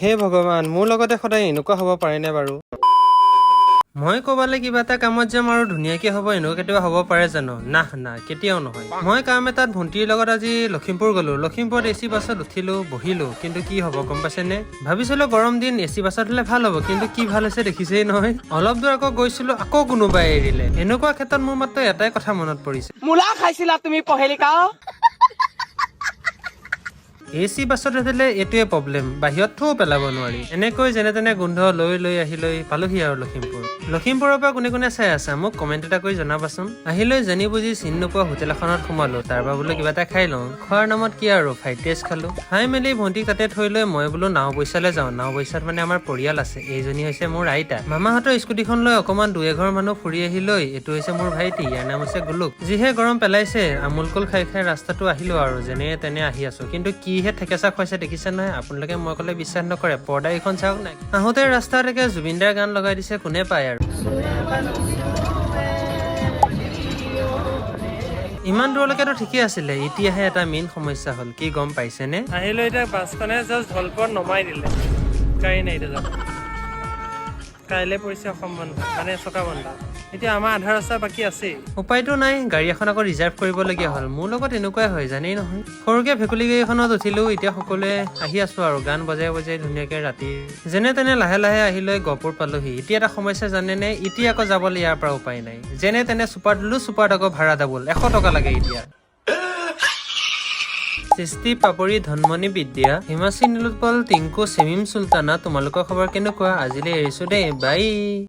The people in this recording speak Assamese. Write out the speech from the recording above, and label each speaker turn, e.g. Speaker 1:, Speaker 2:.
Speaker 1: হে ভগৱান, মোৰ লগতে সদায় এনেকুৱা হ'ব পাৰেনে বাৰু? মই ক'বালে কিবা এটা কামত যাম আৰু ধুনীয়াকে হ'ব এনেকুৱা কেতিয়াবা হ'ব পাৰে জানো? না কেতিয়াও নহয়। মই কাম এটাত ভণ্টিৰ লগত আজি লখিমপুৰ গলো। লখিমপুৰত এচি বাছত উঠিলো, বহিলো, কিন্তু কি হ'ব গম পাইছেনে? ভাবিছিলো গৰম দিন এচি বাছত হলে ভাল হ'ব, কিন্তু কি ভাল হৈছে দেখিছেই নহয়। অলপ দূৰ আকৌ গৈছিলো, আকৌ কোনোবাই এৰিলে। এনেকুৱা ক্ষেত্ৰত মোৰ মাত্ৰ এটাই কথা মনত পৰিছে,
Speaker 2: মূলা খাইছিলা তুমি পহেলিকা?
Speaker 1: এচি বাছত উঠিলে এইটোৱে প্ৰব্লেম, বাহিৰত থৌ পেলাব নোৱাৰি। এনেকৈ যেনে তেনে গোন্ধ লৈ আহিলৈ পালোহি আৰু লখিমপুৰৰ পৰা কোনে কোনে চাই আছা মোক কমেণ্ট এটা কৰি জনাবাচোন। আহিলৈ জানি বুজি চিন নোপোৱা হোটেল এখনত সোমালো, তাৰ পৰা বোলো কিবা এটা খাই লওঁ। খোৱাৰ নামত কি আৰু ফ্ৰাইড ৰাইচ খালো। খাই মেলি ভণ্টিক তাতে থৈ লৈ মই বোলো নাওবৈচালৈ যাওঁ। নাওবৈচাত মানে আমাৰ পৰিয়াল আছে, এইজনী হৈছে মোৰ আইতা। মামাহঁতৰ স্কুটিখন লৈ অকমান দুই এঘৰ মানুহ ফুৰি আহিলৈ। এইটো হৈছে মোৰ ভাইটি, ইয়াৰ নাম হৈছে গোলোক। যিহে গৰম পেলাইছে, আমুল কুল খাই ৰাস্তাটো আহিলো আৰু যেনে তেনে আহি আছো, কিন্তু কিহে ঠেকেচা খুৱাইছে দেখিছে নহয় আপোনালোকে। মই কলে বিশ্বাস নকৰে, পৰ্দা এইখন চাওক নাই। আহোঁতে ৰাস্তাত একে জুবিনদাৰ গান লগাই দিছে, কোনে পায় আৰু। ইমান দূৰলৈকেতো ঠিকেই আছিলে, এতিয়াহে এটা মেইন সমস্যা হ'ল, কি গম পাইছেনে? আহিলো এতিয়া বাছখনে জাষ্ট ঢলপুৰত নমাই দিলে, গাড়ী নাই এতিয়া যাব। কাইলৈ পৰিছে অসম বন্ধ, মানে চকা বন্ধ। এতিয়া আমাৰ আধা ৰাস্তা বাকী আছেই, উপায়তো নাই। গাড়ী এখন আকৌ ৰিজাৰ্ভ কৰিবলগীয়া হ'ল। মোৰ লগত এনেকুৱাই হয় জানেই নহয়। সৰুকে ভেকুলী গাড়ীখনত উঠিলো, এতিয়া সকলোৱে আহি আছো আৰু গান বজাই ধুনীয়াকে ৰাতি যেনে তেনে লাহে লাহে আহিলৈ গহপুৰ পালোহি। এতিয়া এটা সমস্যা জানেনে? এতিয়া আকৌ যাবলৈ ইয়াৰ পৰা উপায় নাই। যেনে তেনে চুপাৰ দিলো, চুপাৰত আকৌ ভাড়া ডাবল 100 টকা লাগে এতিয়া। সৃষ্টি পাপৰি ধনমণি বিদ্যা হিমাচী নীলোৎপল টিংকু চেমিম চুলতানা, তোমালোকৰ খবৰ কেনেকুৱা? আজিলৈ এৰিছো দেই, বাই।